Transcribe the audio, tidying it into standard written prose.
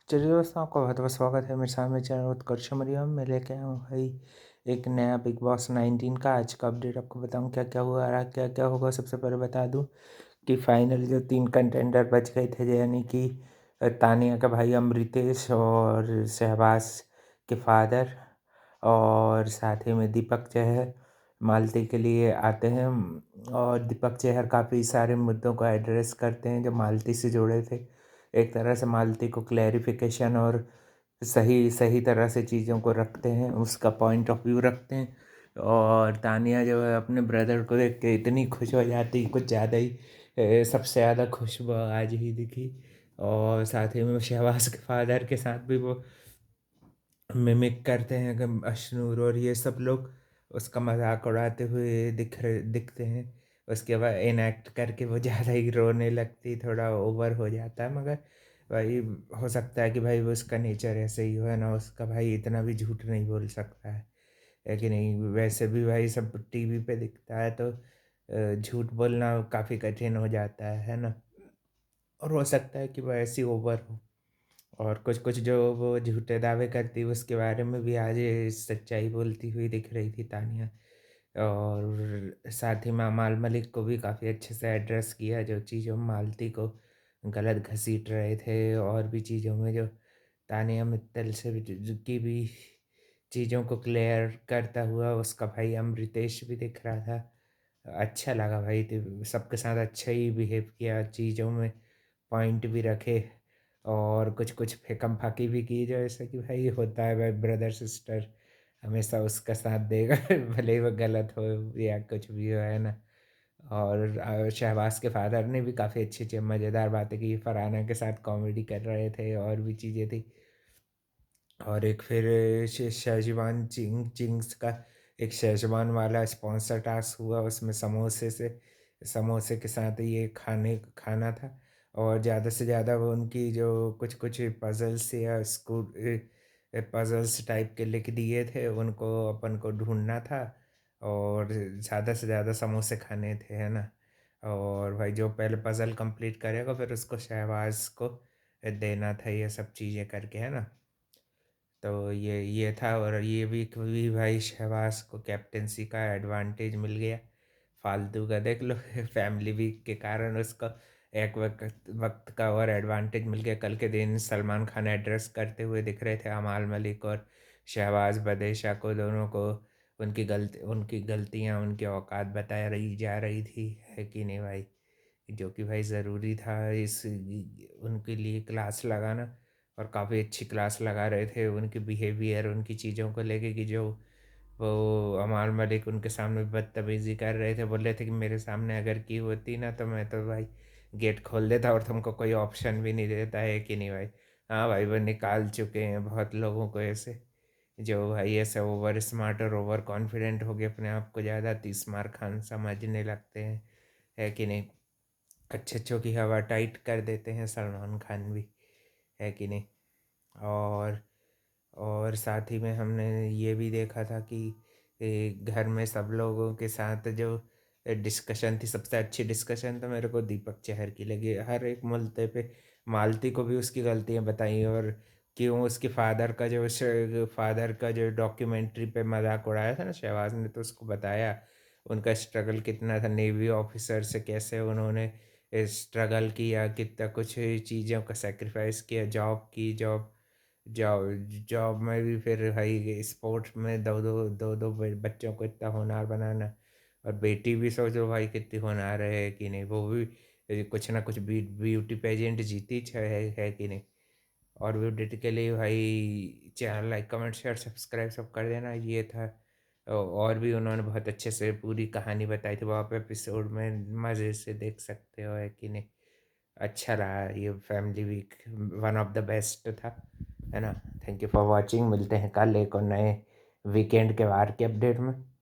चलिए दोस्तों, आपका बहुत-बहुत स्वागत है मेरे सामने चैनल उत्कर्ष मौर्य। मैं लेके आया हूँ भाई एक नया बिग बॉस 19 का आज का अपडेट। आपको बताऊँ क्या-क्या हुआ और क्या-क्या होगा। सबसे पहले बता दूँ कि फाइनल जो 3 कंटेंडर बच गए थे, यानी कि तानिया का भाई अमृतेश और शहबाज के फादर और साथ ही में दीपक चहर मालती के लिए आते हैं। और दीपक चहर काफ़ी सारे मुद्दों को एड्रेस करते हैं जो मालती से जुड़े थे। एक तरह से मालती को क्लैरिफिकेशन और सही सही तरह से चीज़ों को रखते हैं, उसका पॉइंट ऑफ व्यू रखते हैं। और तानिया जो है अपने ब्रदर को देख के इतनी खुश हो जाती, कुछ ज़्यादा ही। सबसे ज़्यादा खुश वो आज ही दिखी। और साथ ही में शहबाज के फादर के साथ भी वो मिमिक करते हैं कि अशनूर और ये सब लोग उसका मजाक उड़ाते हुए दिखते हैं। उसके बाद इनएक्ट करके वो ज़्यादा ही रोने लगती, थोड़ा ओवर हो जाता है। मगर भाई हो सकता है कि भाई वो उसका नेचर ऐसे ही हो, है ना। उसका भाई इतना भी झूठ नहीं बोल सकता है कि नहीं। वैसे भी भाई सब टीवी पे दिखता है तो झूठ बोलना काफ़ी कठिन हो जाता है ना। और हो सकता है कि वो ऐसी ओवर हो। और कुछ कुछ जो वो झूठे दावे करती उसके बारे में भी आज ये सच्चाई बोलती हुई दिख रही थी तानिया। और साथ ही में अमाल मलिक को भी काफ़ी अच्छे से एड्रेस किया, जो चीज़ों में मालती को गलत घसीट रहे थे। और भी चीज़ों में जो तानिया मित्तल से भी की भी चीज़ों को क्लियर करता हुआ उसका भाई अमृतेश भी दिख रहा था। अच्छा लगा भाई, तो सबके साथ अच्छा ही बिहेव किया, चीज़ों में पॉइंट भी रखे। और कुछ कुछ फेंकम-फाकी भी की, जैसे कि भाई होता है भाई, ब्रदर सिस्टर हमेशा उसका साथ देगा भले ही वो गलत हो या कुछ भी हो, है ना। और शहबाज के फादर ने भी काफ़ी अच्छी-अच्छी मज़ेदार बातें की, फरहाना के साथ कॉमेडी कर रहे थे और भी चीज़ें थी। और एक फिर शेज़वान चिंग्स का एक शेज़वान वाला स्पॉन्सर टास्क हुआ, उसमें समोसे के साथ ये खाना था। और ज़्यादा से ज़्यादा वो उनकी जो कुछ कुछ पज़ल्स या पज़ल्स टाइप के लिख दिए थे, उनको अपन को ढूँढना था। और ज़्यादा से ज़्यादा समोसे खाने थे, है ना। और भाई जो पहले पज़ल कंप्लीट करेगा फिर उसको शहबाज को देना था, ये सब चीज़ें करके, है ना। तो ये था। और ये भी भाई शहबाज को कैप्टेंसी का एडवांटेज मिल गया फालतू का, देख लो फैमिली वीक के कारण उसको एक वक्त वक्त का और एडवांटेज मिल गया। कल के दिन सलमान खान एड्रेस करते हुए दिख रहे थे अमाल मलिक और शहबाज बदेशा को, दोनों को उनकी गलतियां, उनकी औकात बताया रही जा रही थी, है कि नहीं भाई। जो कि भाई ज़रूरी था इस उनके लिए क्लास लगाना। और काफ़ी अच्छी क्लास लगा रहे थे उनके बिहेवियर, उनकी चीज़ों को लेके कि जो वो अमाल मलिक उनके सामने बदतमीज़ी कर रहे थे, बोल रहे थे कि मेरे सामने अगर की होती ना तो मैं तो भाई गेट खोल देता और तुमको कोई ऑप्शन भी नहीं देता, है कि नहीं भाई। हाँ भाई, वो निकाल चुके हैं बहुत लोगों को ऐसे, जो भाई ऐसे ओवर स्मार्ट और ओवर कॉन्फिडेंट हो गए, अपने आप को ज़्यादा तीस मार खान समझने लगते हैं, है कि नहीं। अच्छे अच्छों की हवा टाइट कर देते हैं सलमान खान भी, है कि नहीं। और और साथ ही में हमने ये भी देखा था कि घर में सब लोगों के साथ जो डिस्कशन थी, सबसे अच्छी डिस्कशन तो मेरे को दीपक चहर की लगी। हर एक मुद्दे पे मालती को भी उसकी गलतियां बताई, और क्यों उसके फादर का जो डॉक्यूमेंट्री पे मजाक उड़ाया था ना शहबाज ने, तो उसको बताया उनका स्ट्रगल कितना था, नेवी ऑफिसर से कैसे उन्होंने स्ट्रगल किया, कितना कुछ चीज़ों का सेक्रीफाइस किया, जॉब जॉब में भी फिर भाई स्पोर्ट्स में दो बच्चों को इतना होनहार बनाना। और बेटी भी सोचो भाई कितनी होनहार है कि नहीं, वो भी कुछ ना कुछ ब्यूटी पेजेंट जीती है कि नहीं। और वीडियो के लिए भाई channel like comment share subscribe सब कर देना, ये था। और भी उन्होंने बहुत अच्छे से पूरी कहानी बताई थी, वो आप एपिसोड में मज़े से देख सकते हो, है कि नहीं। अच्छा रहा ये family week, one of the best था, है ना। Thank you for watching. मिलते हैं कल एक और नए वीकेंड के वार के अपडेट में।